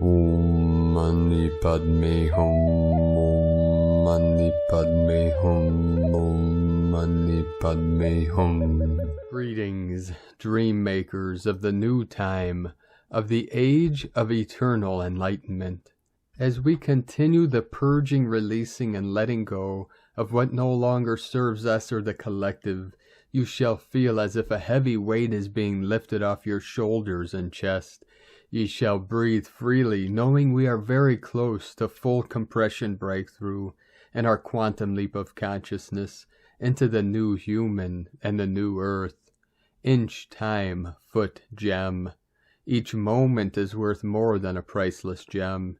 Om Mani Padme Hum, Om Mani Padme Hum, Om Mani Padme Hum. Greetings, dream makers of the new time, of the age of eternal enlightenment. As we continue the purging, releasing, and letting go of what no longer serves us or the collective, you shall feel as if a heavy weight is being lifted off your shoulders and chest. Ye shall breathe freely, knowing we are very close to full compression breakthrough and our quantum leap of consciousness into the new human and the new earth. Inch, time, foot, gem. Each moment is worth more than a priceless gem.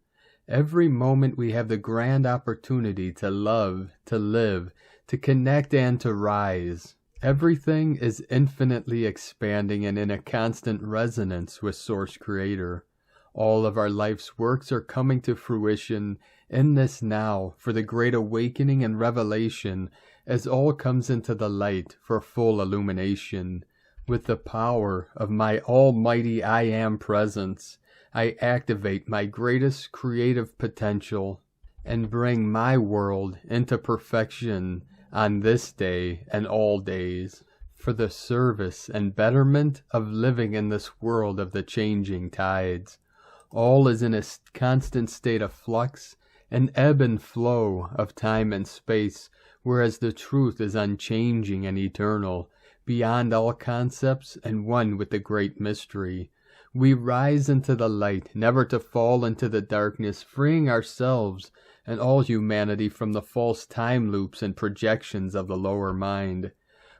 Every moment we have the grand opportunity to love, to live, to connect, and to rise. Everything is infinitely expanding and in a constant resonance with Source Creator. All of our life's works are coming to fruition in this now for the great awakening and revelation as all comes into the light for full illumination. With the power of my almighty I Am presence, I activate my greatest creative potential and bring my world into perfection on this day and all days, for the service and betterment of living in this world of the changing tides. All is in a constant state of flux, an ebb and flow of time and space, whereas the truth is unchanging and eternal, beyond all concepts and one with the great mystery. We rise into the light, never to fall into the darkness, freeing ourselves and all humanity from the false time loops and projections of the lower mind.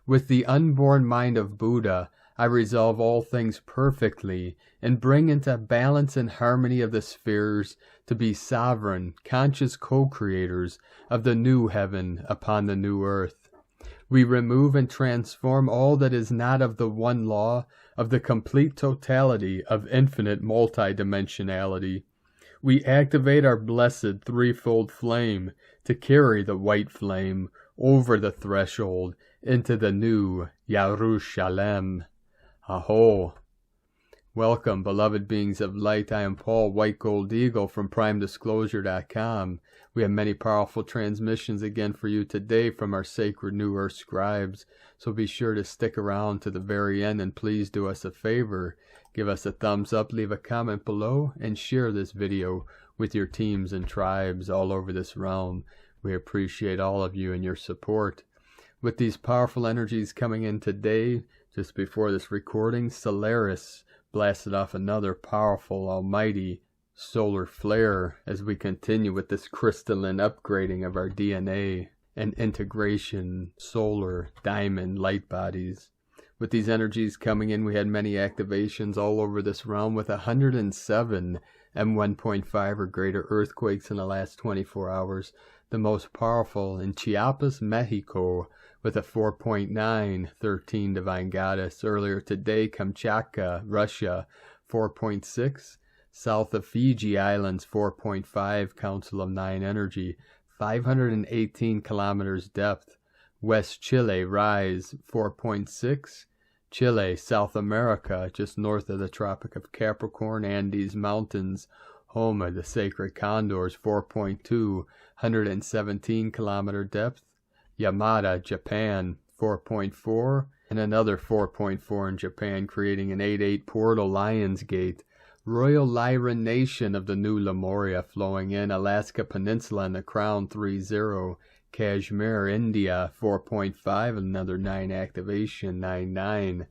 With the unborn mind of Buddha, I resolve all things perfectly and bring into balance and harmony of the spheres to be sovereign, conscious co-creators of the new heaven upon the new earth. We remove and transform all that is not of the one law of the complete totality of infinite multidimensionality. We activate our blessed threefold flame to carry the white flame over the threshold into the new Yerushalem. Aho! Welcome, beloved beings of light. I am Paul, White Gold Eagle from PrimeDisclosure.com. We have many powerful transmissions again for you today from our sacred New Earth scribes, so be sure to stick around to the very end and please do us a favor. Give us a thumbs up, leave a comment below, and share this video with your teams and tribes all over this realm. We appreciate all of you and your support. With these powerful energies coming in today, just before this recording, Solaris blasted off another powerful, almighty solar flare as we continue with this crystalline upgrading of our DNA and integration solar diamond light bodies. With these energies coming in, we had many activations all over this realm with 107 M1.5 or greater earthquakes in the last 24 hours. The most powerful in Chiapas, Mexico, with a 4.9, 13 Divine Goddess. Earlier today, Kamchatka, Russia, 4.6. South of Fiji Islands, 4.5, Council of 9 Energy, 518 kilometers depth. West Chile, Rise, 4.6. Chile, South America, just north of the Tropic of Capricorn, Andes Mountains, home of the sacred condors, 4.2, 117 kilometer depth. Yamada, Japan, 4.4, and another 4.4 in Japan, creating an 8-8 portal Lion's Gate. Royal Lyran Nation of the new Lemuria flowing in, Alaska Peninsula and the Crown, 3-0. Kashmir, India, 4.5, another 9 activation, 9-9.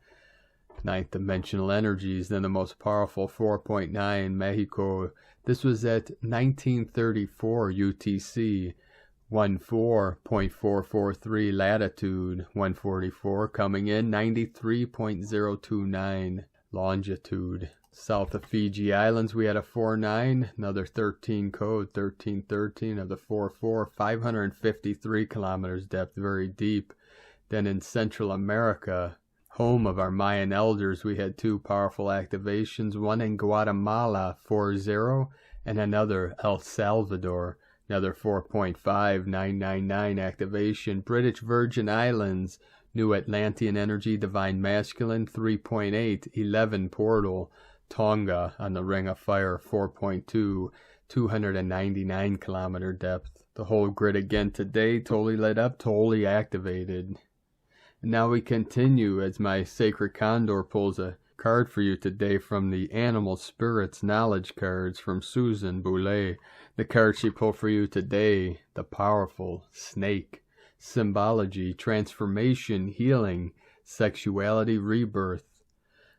Ninth dimensional energies, then the most powerful 4.9, Mexico. This was at 1934 UTC, 14.443 latitude, 144 coming in, 93.029 longitude. South of Fiji Islands, we had a 4-9, another 13 code, 1313 of the 4-4, 553 kilometers depth, very deep. Then in Central America, home of our Mayan elders, we had 2 powerful activations, one in Guatemala, 4-0, and another El Salvador, another 4.5, 999 activation. British Virgin Islands, New Atlantean Energy, Divine Masculine, 3.8, 11 portal. Tonga on the Ring of Fire 4.2, 299 kilometer depth. The whole grid again today, totally lit up, totally activated. And now we continue as my sacred Condor pulls a card for you today from the Animal Spirits Knowledge cards from Susan Boulay. The card she pulled for you today, the powerful Snake. Symbology, transformation, healing, sexuality, rebirth.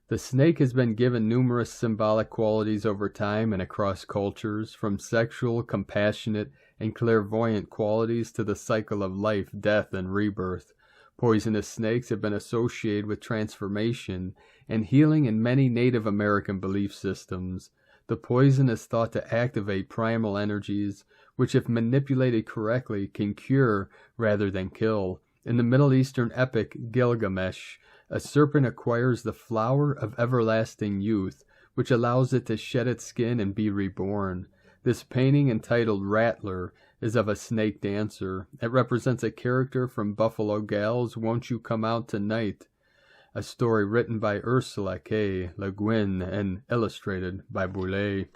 The snake has been given numerous symbolic qualities over time and across cultures, from sexual, compassionate, and clairvoyant qualities to the cycle of life, death, and rebirth. Poisonous snakes have been associated with transformation and healing in many Native American belief systems. The poison is thought to activate primal energies, which if manipulated correctly can cure rather than kill. In the Middle Eastern epic Gilgamesh, a serpent acquires the flower of everlasting youth, which allows it to shed its skin and be reborn. This painting, entitled Rattler, is of a snake dancer. It represents a character from Buffalo Gals' Won't You Come Out Tonight, a story written by Ursula K. Le Guin and illustrated by Boulay.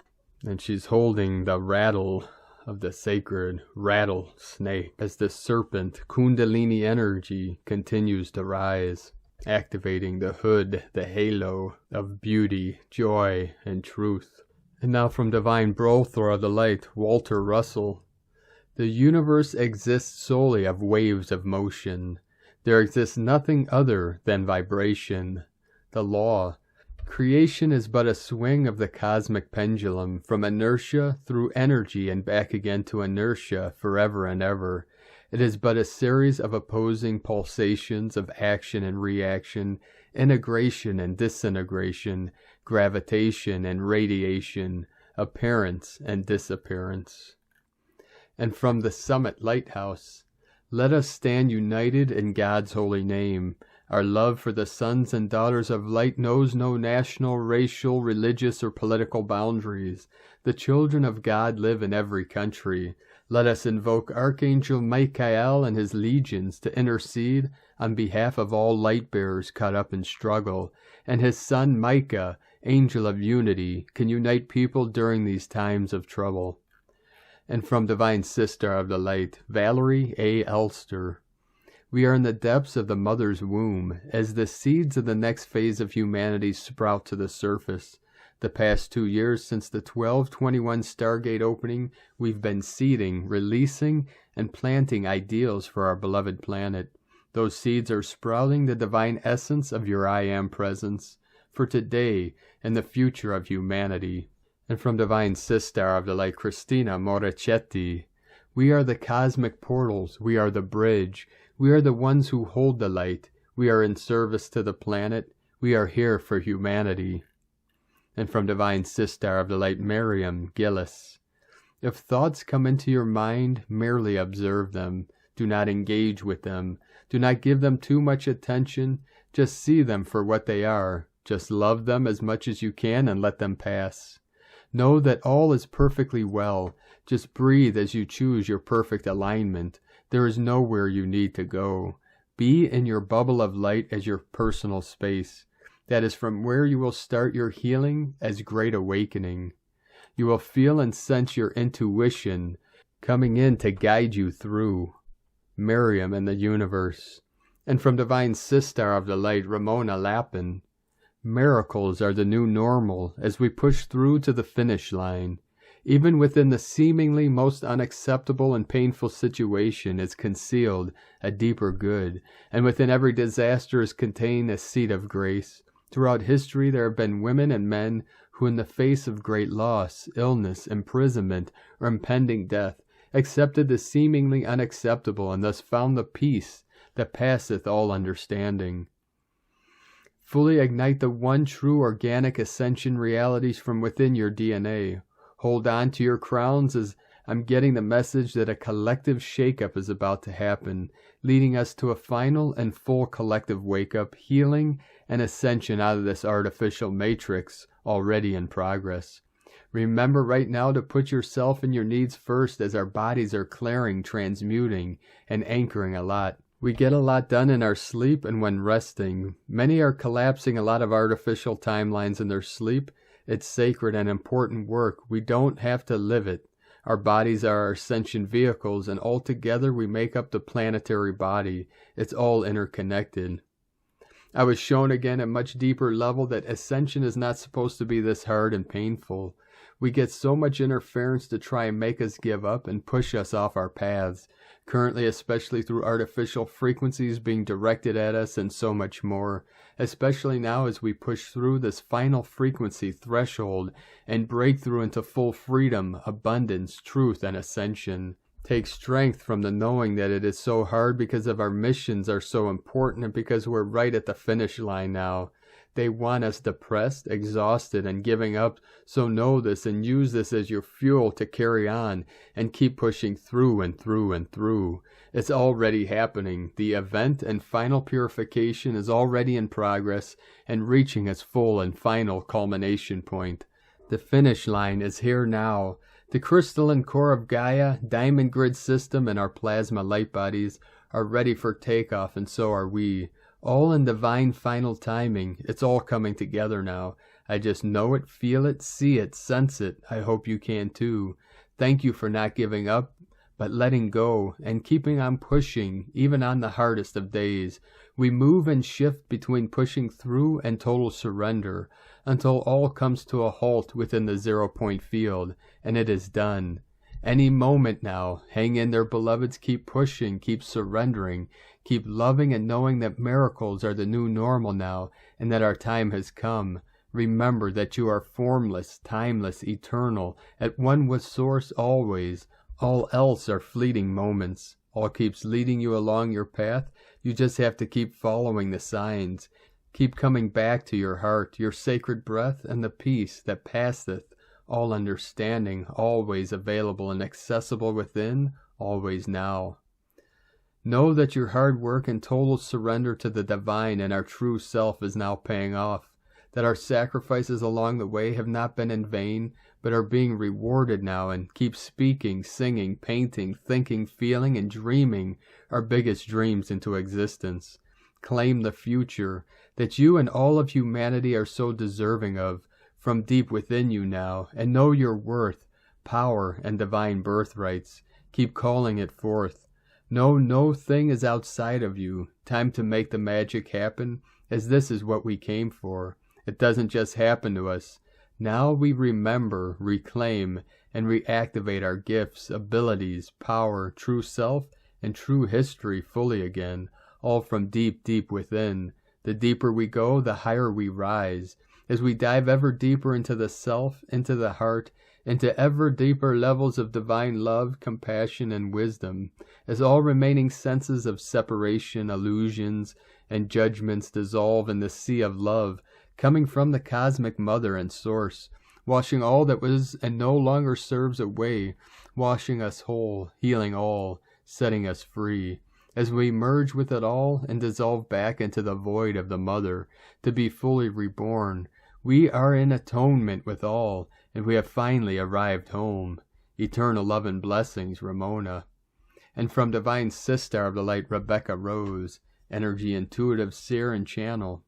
And she's holding the rattle of the sacred rattlesnake as the serpent Kundalini energy continues to rise, activating the hood, the halo of beauty, joy, and truth. And now from Divine Brothor of the Light, Walter Russell. The universe exists solely of waves of motion. There exists nothing other than vibration. The law. Creation is but a swing of the cosmic pendulum, from inertia through energy and back again to inertia forever and ever. It is but a series of opposing pulsations of action and reaction, integration and disintegration, gravitation and radiation, appearance and disappearance. And from the Summit Lighthouse, let us stand united in God's holy name. Our love for the sons and daughters of light knows no national, racial, religious, or political boundaries. The children of God live in every country. Let us invoke Archangel Michael and his legions to intercede on behalf of all light bearers caught up in struggle, and his son Micah, angel of unity, can unite people during these times of trouble. And from Divine Sister of the Light, Valerie A. Elster. We are in the depths of the mother's womb, as the seeds of the next phase of humanity sprout to the surface. The past 2 years since the 1221 Stargate opening, we've been seeding, releasing, and planting ideals for our beloved planet. Those seeds are sprouting the divine essence of your I Am presence, for today and the future of humanity. And from Divine Sister of the Light, Christina Morichetti, we are the cosmic portals, we are the bridge, we are the ones who hold the light, we are in service to the planet, we are here for humanity. And from Divine Sister of the Light, Miriam Gillis, if thoughts come into your mind, merely observe them, do not engage with them, do not give them too much attention, just see them for what they are, just love them as much as you can and let them pass. Know that all is perfectly well. Just breathe as you choose your perfect alignment. There is nowhere you need to go. Be in your bubble of light as your personal space. That is from where you will start your healing as great awakening. You will feel and sense your intuition coming in to guide you through. Miriam and the universe. And from Divine Sister of the Light, Ramona Lappin. Miracles are the new normal as we push through to the finish line. Even within the seemingly most unacceptable and painful situation is concealed a deeper good, and within every disaster is contained a seed of grace. Throughout history there have been women and men who, in the face of great loss, illness, imprisonment, or impending death, accepted the seemingly unacceptable and thus found the peace that passeth all understanding. Fully ignite the one true organic ascension realities from within your DNA. Hold on to your crowns as I'm getting the message that a collective shakeup is about to happen, leading us to a final and full collective wake-up, healing, and ascension out of this artificial matrix already in progress. Remember right now to put yourself and your needs first as our bodies are clearing, transmuting, and anchoring a lot. We get a lot done in our sleep and when resting. Many are collapsing a lot of artificial timelines in their sleep It's sacred and important work. We don't have to live it. Our bodies are our ascension vehicles, and altogether we make up the planetary body. It's all interconnected. I was shown again at much deeper level that ascension is not supposed to be this hard and painful. We get so much interference to try and make us give up and push us off our paths, currently especially through artificial frequencies being directed at us and so much more, especially now as we push through this final frequency threshold and break through into full freedom, abundance, truth, and ascension. Take strength from the knowing that it is so hard because of our missions are so important and because we're right at the finish line now. They want us depressed, exhausted, and giving up, so know this and use this as your fuel to carry on and keep pushing through and through and through. It's already happening. The event and final purification is already in progress and reaching its full and final culmination point. The finish line is here now. The crystalline core of Gaia, diamond grid system, and our plasma light bodies are ready for takeoff, and so are we. All in divine final timing. It's all coming together now. I just know it, feel it, see it, sense it. I hope you can too. Thank you for not giving up, but letting go and keeping on pushing, even on the hardest of days. We move and shift between pushing through and total surrender until all comes to a halt within the 0-point field, and it is done. Any moment now. Hang in there, beloveds. Keep pushing, keep surrendering, keep loving and knowing that miracles are the new normal now and that our time has come. Remember that you are formless, timeless, eternal, at one with Source always. All else are fleeting moments. All keeps leading you along your path. You just have to keep following the signs. Keep coming back to your heart, your sacred breath, and the peace that passeth all understanding, always available and accessible within, always now. Know that your hard work and total surrender to the divine and our true self is now paying off, that our sacrifices along the way have not been in vain, but are being rewarded now, and keep speaking, singing, painting, thinking, feeling, and dreaming our biggest dreams into existence. Claim the future that you and all of humanity are so deserving of, from deep within you now, and know your worth, power, and divine birthrights. Keep calling it forth. Know no thing is outside of you. Time to make the magic happen, as this is what we came for. It doesn't just happen to us. Now we remember, reclaim, and reactivate our gifts, abilities, power, true self, and true history fully again, all from deep, deep within. The deeper we go, the higher we rise. As we dive ever deeper into the self, into the heart, into ever deeper levels of divine love, compassion, and wisdom, as all remaining senses of separation, illusions, and judgments dissolve in the sea of love, coming from the cosmic mother and source, washing all that was and no longer serves away, washing us whole, healing all, setting us free. As we merge with it all and dissolve back into the void of the mother, to be fully reborn, we are in atonement with all, and we have finally arrived home. Eternal love and blessings, Ramona. And from divine sister of the light, Rebecca Rose, energy intuitive seer and channel.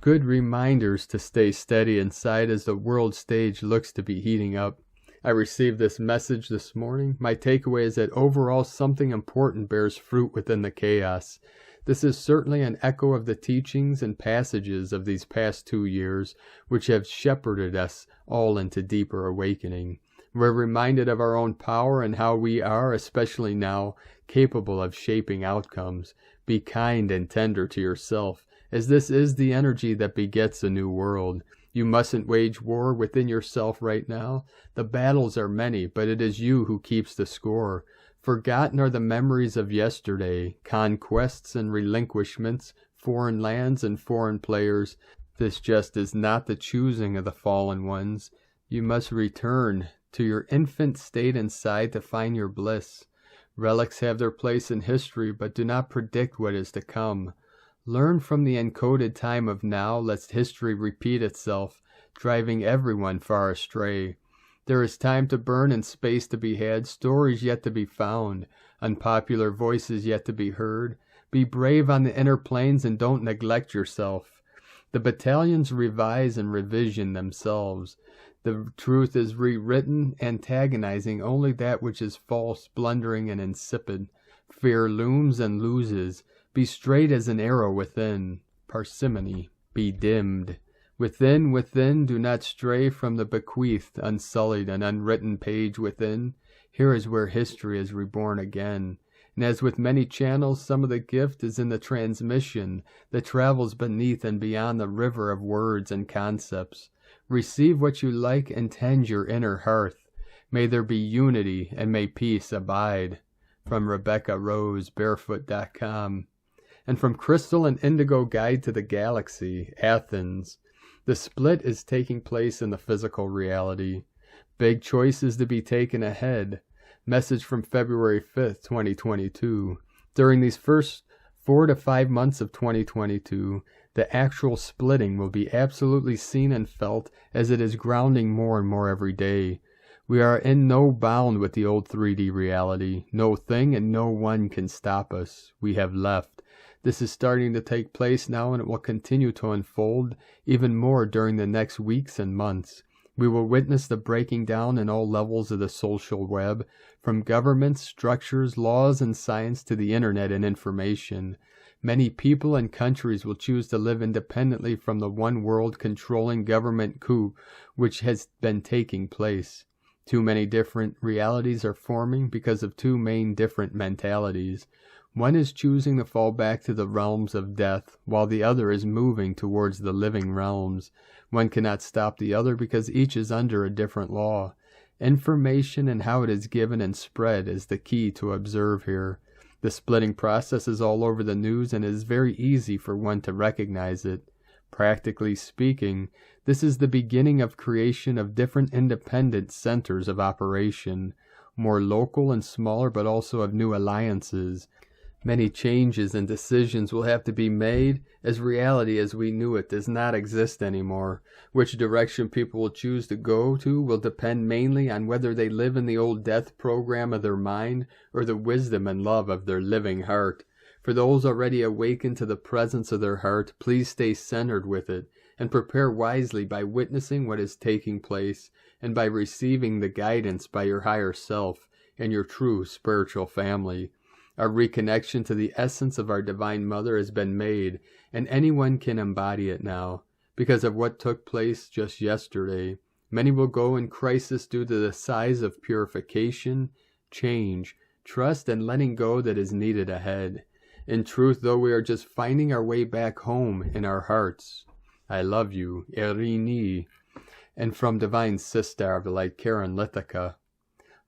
Good reminders to stay steady inside as the world stage looks to be heating up. I received this message this morning. My takeaway is that overall something important bears fruit within the chaos. This is certainly an echo of the teachings and passages of these past 2 years, which have shepherded us all into deeper awakening. We're reminded of our own power and how we are, especially now, capable of shaping outcomes. Be kind and tender to yourself, as this is the energy that begets a new world. You mustn't wage war within yourself right now. The battles are many, but it is you who keeps the score. Forgotten are the memories of yesterday, conquests and relinquishments, foreign lands and foreign players. This just is not the choosing of the fallen ones. You must return to your infant state inside to find your bliss. Relics have their place in history, but do not predict what is to come. Learn from the encoded time of now, lest history repeat itself, driving everyone far astray. There is time to burn and space to be had, stories yet to be found, unpopular voices yet to be heard. Be brave on the inner planes and don't neglect yourself. The battalions revise and revision themselves. The truth is rewritten, antagonizing only that which is false, blundering, and insipid. Fear looms and loses. Be straight as an arrow within. Parsimony. Be dimmed. Within, do not stray from the bequeathed, unsullied, and unwritten page within. Here is where history is reborn again. And as with many channels, some of the gift is in the transmission that travels beneath and beyond the river of words and concepts. Receive what you like and tend your inner hearth. May there be unity and may peace abide. From Rebecca Rose, barefoot.com. And from Crystal and Indigo Guide to the Galaxy, Athens. The split is taking place in the physical reality. Big choices to be taken ahead. Message from February 5th, 2022. During these first 4 to 5 months of 2022, the actual splitting will be absolutely seen and felt as it is grounding more and more every day. We are in no bound with the old 3D reality. No thing and no one can stop us. We have left. This is starting to take place now, and it will continue to unfold even more during the next weeks and months. We will witness the breaking down in all levels of the social web, from governments, structures, laws, and science to the internet and information. Many people and countries will choose to live independently from the one world controlling government coup which has been taking place. Too many different realities are forming because of two main different mentalities. One is choosing to fall back to the realms of death, while the other is moving towards the living realms. One cannot stop the other because each is under a different law. Information and how it is given and spread is the key to observe here. The splitting process is all over the news and it is very easy for one to recognize it. Practically speaking, this is the beginning of creation of different independent centers of operation, more local and smaller, but also of new alliances. Many changes and decisions will have to be made, as reality as we knew it does not exist anymore. Which direction people will choose to go to will depend mainly on whether they live in the old death program of their mind or the wisdom and love of their living heart. For those already awakened to the presence of their heart, please stay centered with it and prepare wisely by witnessing what is taking place and by receiving the guidance by your higher self and your true spiritual family. Our reconnection to the essence of our Divine Mother has been made, and anyone can embody it now. Because of what took place just yesterday, many will go in crisis due to the size of purification, change, trust, and letting go that is needed ahead. In truth, though, we are just finding our way back home in our hearts. I love you, Irini. And from Divine Sister of the Light, Karen Lithica.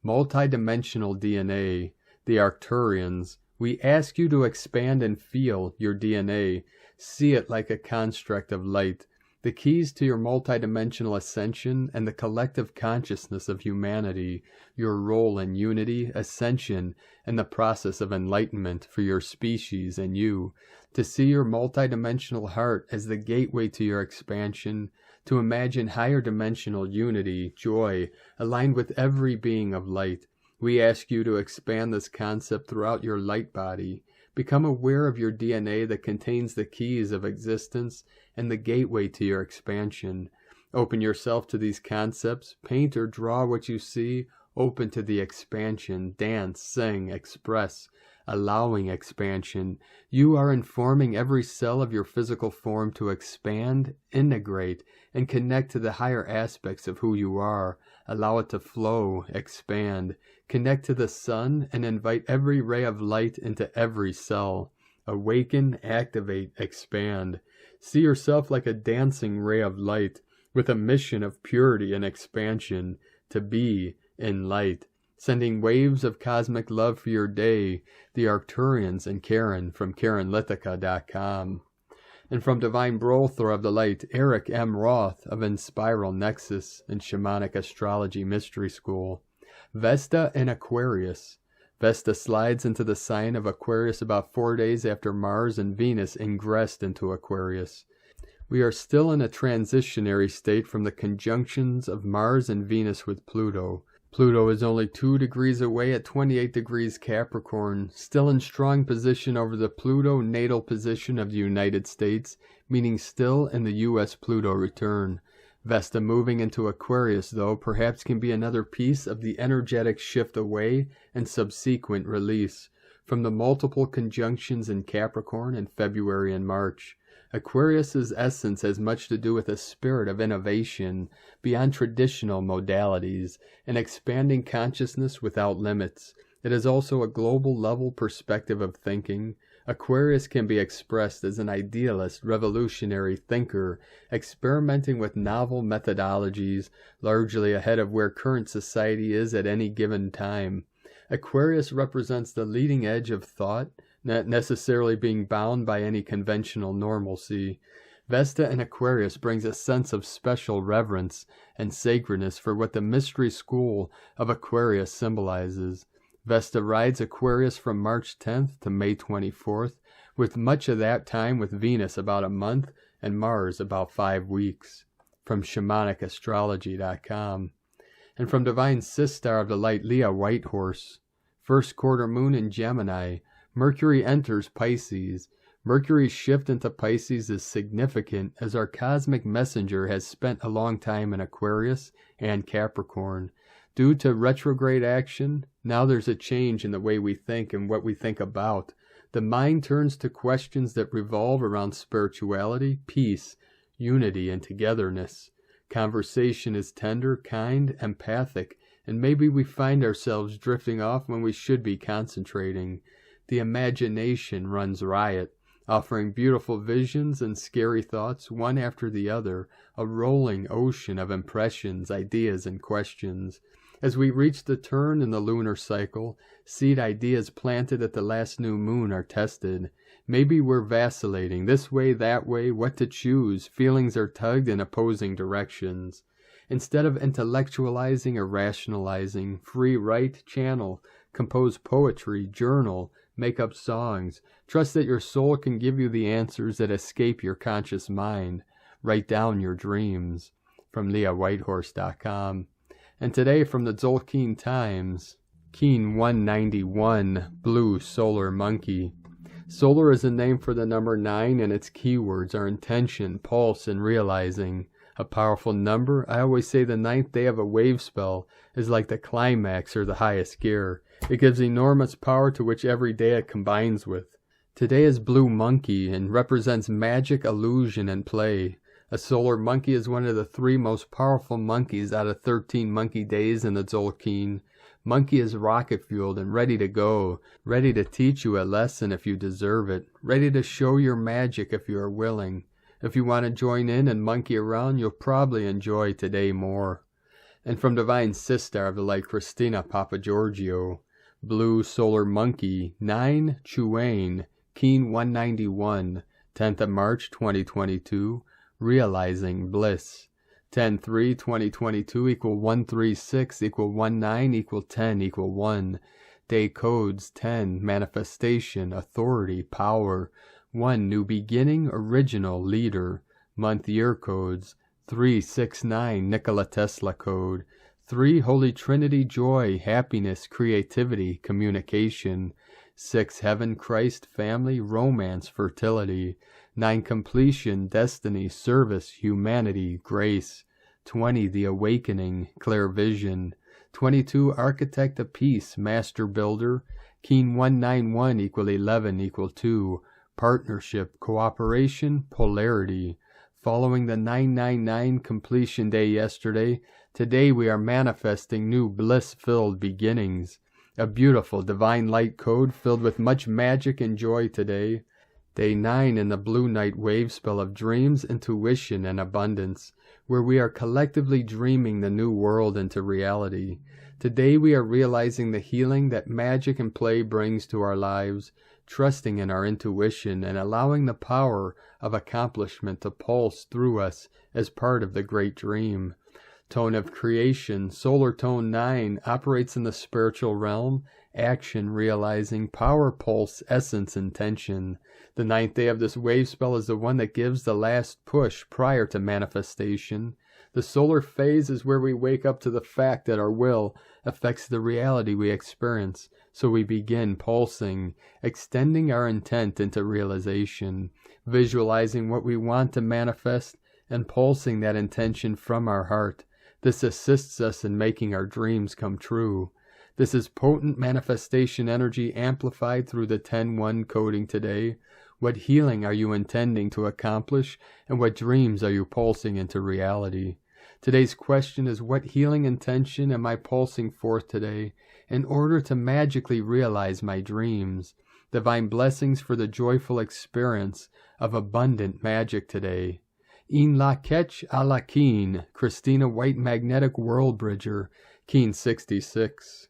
Multidimensional DNA. The Arcturians, we ask you to expand and feel your DNA. See it like a construct of light. The keys to your multidimensional ascension and the collective consciousness of humanity, your role in unity, ascension, and the process of enlightenment for your species and you. To see your multidimensional heart as the gateway to your expansion, to imagine higher dimensional unity, joy, aligned with every being of light. We ask you to expand this concept throughout your light body. Become aware of your DNA that contains the keys of existence and the gateway to your expansion. Open yourself to these concepts. Paint or draw what you see. Open to the expansion. Dance, sing, express, allowing expansion. You are informing every cell of your physical form to expand, integrate, and connect to the higher aspects of who you are. Allow it to flow, expand. Connect to the sun and invite every ray of light into every cell. Awaken, activate, expand. See yourself like a dancing ray of light with a mission of purity and expansion to be in light. Sending waves of cosmic love for your day. The Arcturians and Karen from KarenLithica.com. And from Divine Brother of the Light, Eric M. Roth of Inspiral Nexus and Shamanic Astrology Mystery School. Vesta in Aquarius. Vesta slides into the sign of Aquarius about 4 days after Mars and Venus ingressed into Aquarius. We are still in a transitionary state from the conjunctions of Mars and Venus with Pluto. Pluto is only 2 degrees away at 28 degrees Capricorn, still in strong position over the Pluto natal position of the United States, meaning still in the U.S. Pluto return. Vesta moving into Aquarius, though, perhaps can be another piece of the energetic shift away and subsequent release from the multiple conjunctions in Capricorn in February and March. Aquarius's essence has much to do with a spirit of innovation beyond traditional modalities, an expanding consciousness without limits. It is also a global level perspective of thinking. Aquarius can be expressed as an idealist, revolutionary thinker, experimenting with novel methodologies, largely ahead of where current society is at any given time. Aquarius represents the leading edge of thought, not necessarily being bound by any conventional normalcy. Vesta in Aquarius brings a sense of special reverence and sacredness for what the mystery school of Aquarius symbolizes. Vesta rides Aquarius from March 10th to May 24th, with much of that time with Venus about a month and Mars about 5 weeks. From ShamanicaStrology.com. And from Divine Sistar of the Light, Lara Whitehorse. First quarter moon in Gemini. Mercury enters Pisces. Mercury's shift into Pisces is significant as our cosmic messenger has spent a long time in Aquarius and Capricorn. Due to retrograde action, now there's a change in the way we think and what we think about. The mind turns to questions that revolve around spirituality, peace, unity, and togetherness. Conversation is tender, kind, empathic, and maybe we find ourselves drifting off when we should be concentrating. The imagination runs riot, offering beautiful visions and scary thoughts one after the other, a rolling ocean of impressions, ideas, and questions. As we reach the turn in the lunar cycle, seed ideas planted at the last new moon are tested. Maybe we're vacillating, this way, that way, what to choose. Feelings are tugged in opposing directions. Instead of intellectualizing or rationalizing, free write, channel, compose poetry, journal, make up songs. Trust that your soul can give you the answers that escape your conscious mind. Write down your dreams. From LeahWhitehorse.com. And today from the Tzolk'in Times, Keen 191, Blue Solar Monkey. Solar is a name for the number 9, and its keywords are intention, pulse, and realizing. A powerful number. I always say the 9th day of a wave spell is like the climax or the highest gear. It gives enormous power to which every day it combines with. Today is Blue Monkey and represents magic, illusion, and play. A solar monkey is one of the 3 most powerful monkeys out of 13 monkey days in the Tzolk'in. Monkey is rocket-fueled and ready to go, ready to teach you a lesson if you deserve it, ready to show your magic if you are willing. If you want to join in and monkey around, you'll probably enjoy today more. And from Divine Sistar of the Light, Christina Papagiorgio, Blue Solar Monkey, 9 Chuane, Keen 191, 10th of March 2022, Realizing Bliss. 10-3-2022 equal 136 equal 19 equal 10 equal 1. Day codes 10, Manifestation, Authority, Power. 1, New Beginning, Original, Leader. Month year codes 369, Nikola Tesla code. 3, Holy Trinity, Joy, Happiness, Creativity, Communication. 6, Heaven, Christ, Family, Romance, Fertility. 9, Completion, Destiny, Service, Humanity, Grace. 20, The Awakening, Clear Vision. 22, Architect of Peace, Master Builder. Keen 191 equal 11 equal 2. Partnership, Cooperation, Polarity. Following the 999 completion day yesterday, today we are manifesting new bliss-filled beginnings. A beautiful divine light code filled with much magic and joy today. Day 9 in the Blue Night wave spell of dreams, intuition, and abundance, where we are collectively dreaming the new world into reality. Today we are realizing the healing that magic and play brings to our lives, trusting in our intuition and allowing the power of accomplishment to pulse through us as part of the great dream. Tone of creation, solar tone 9, operates in the spiritual realm, action, realizing, power, pulse, essence, intention. The 9th day of this wave spell is the one that gives the last push prior to manifestation. The solar phase is where we wake up to the fact that our will affects the reality we experience. So we begin pulsing, extending our intent into realization, visualizing what we want to manifest, and pulsing that intention from our heart. This assists us in making our dreams come true. This is potent manifestation energy amplified through the 10-1 coding today. What healing are you intending to accomplish, and what dreams are you pulsing into reality? Today's question is, what healing intention am I pulsing forth today in order to magically realize my dreams? Divine blessings for the joyful experience of abundant magic today. In la ketch a la keen, Christina White Magnetic World Bridger, Keen 66.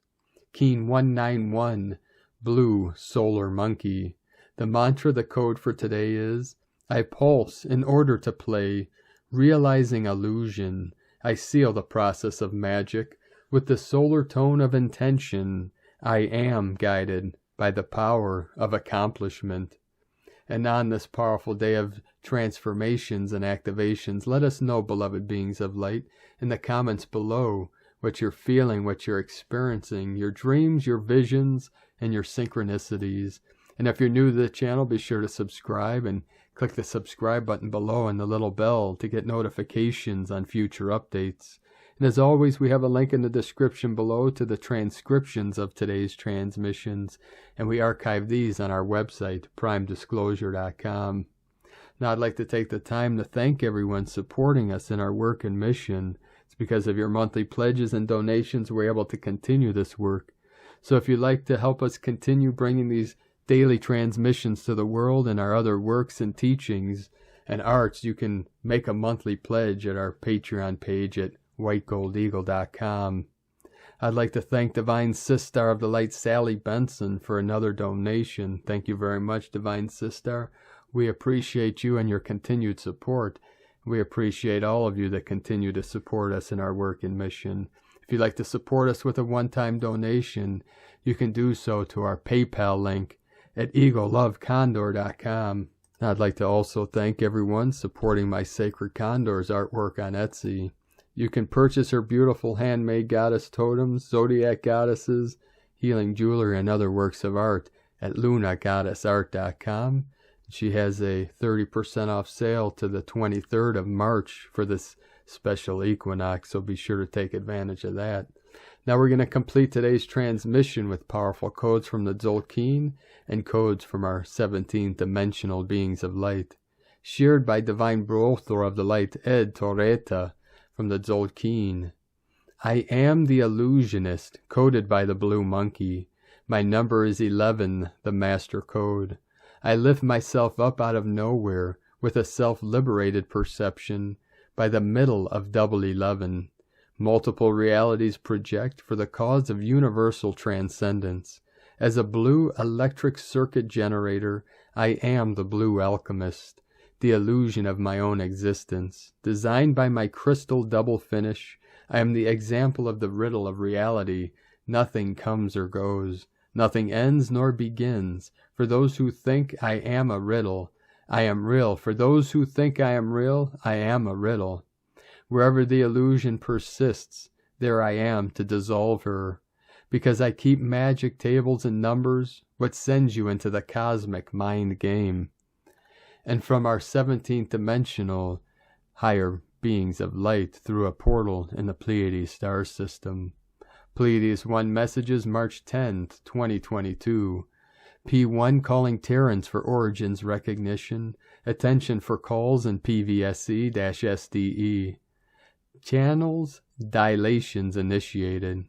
Keen 191, Blue Solar Monkey. The mantra, the code for today is, I pulse in order to play, realizing illusion. I seal the process of magic with the solar tone of intention. I am guided by the power of accomplishment. And on this powerful day of transformations and activations, let us know, beloved beings of light, in the comments below what you're feeling, what you're experiencing, your dreams, your visions, and your synchronicities. And if you're new to the channel, be sure to subscribe and click the subscribe button below and the little bell to get notifications on future updates. And as always, we have a link in the description below to the transcriptions of today's transmissions, and we archive these on our website, primedisclosure.com. Now, I'd like to take the time to thank everyone supporting us in our work and mission. It's because of your monthly pledges and donations we're able to continue this work. So if you'd like to help us continue bringing these daily transmissions to the world and our other works and teachings and arts, you can make a monthly pledge at our Patreon page at whitegoldeagle.com. I'd like to thank Divine Sister of the Light, Sally Benson, for another donation. Thank you very much, Divine Sister. We appreciate you and your continued support. We appreciate all of you that continue to support us in our work and mission. If you'd like to support us with a one-time donation, you can do so to our PayPal link at eaglelovecondor.com. I'd like to also thank everyone supporting my Sacred Condors artwork on Etsy. You can purchase her beautiful handmade goddess totems, zodiac goddesses, healing jewelry, and other works of art at lunagoddessart.com. She has a 30% off sale to the 23rd of March for this special equinox, so be sure to take advantage of that. Now we're going to complete today's transmission with powerful codes from the Tzolk'in and codes from our 17th dimensional beings of light. Shared by Divine Brother of the Light, Ed Torreta, from the Tzolk'in. I am the illusionist, coded by the blue monkey. My number is 11, the master code. I lift myself up out of nowhere with a self-liberated perception by the middle of double 11. Multiple realities project for the cause of universal transcendence. As a blue electric circuit generator, I am the blue alchemist, the illusion of my own existence. Designed by my crystal double finish, I am the example of the riddle of reality. Nothing comes or goes. Nothing ends nor begins. For those who think I am a riddle, I am real. For those who think I am real, I am a riddle. Wherever the illusion persists, there I am to dissolve her. Because I keep magic tables and numbers, what sends you into the cosmic mind game. And from our 17th dimensional higher beings of light through a portal in the Pleiades star system. Pleiades 1 messages March 10th, 2022. P1 calling Terrans for origins recognition. Attention for calls in PVSC-SDE. Channels dilations initiated.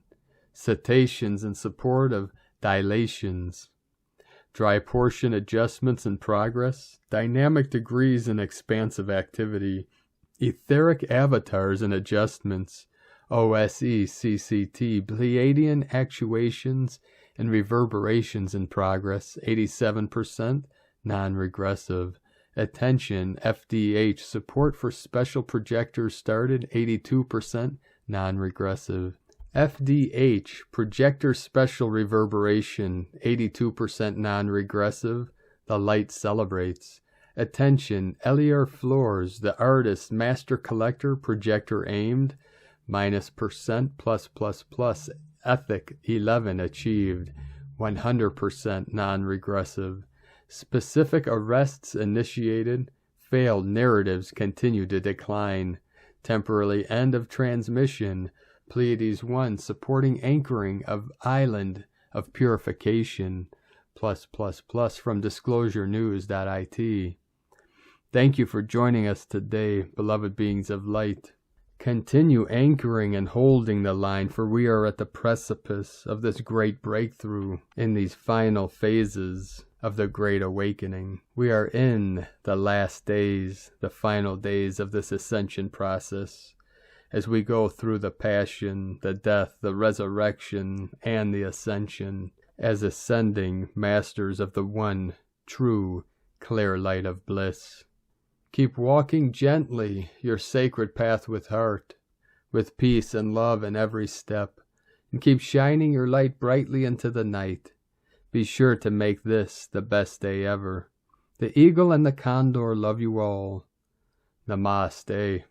Cetaceans in support of dilations. Dry portion adjustments in progress. Dynamic degrees in expansive activity. Etheric avatars and adjustments. OSE, CCT, Pleiadian actuations and reverberations in progress, 87%, non-regressive. Attention, FDH, support for special projectors started, 82%, non-regressive. FDH, projector special reverberation, 82% non-regressive. The light celebrates. Attention, Eliar Floors, the artist, master collector, projector aimed, -% +++, ethic 11 achieved, 100% non-regressive. Specific arrests initiated, failed narratives continue to decline. Temporarily end of transmission, Pleiades 1 supporting anchoring of island of purification, +++ from disclosurenews.it. Thank you for joining us today, beloved beings of light. Continue anchoring and holding the line, for we are at the precipice of this great breakthrough in these final phases of the Great Awakening. We are in the last days, the final days of this ascension process, as we go through the passion, the death, the resurrection, and the ascension, as ascending masters of the one true clear light of bliss. Keep walking gently your sacred path with heart, with peace and love in every step, and keep shining your light brightly into the night. Be sure to make this the best day ever. The eagle and the condor love you all. Namaste.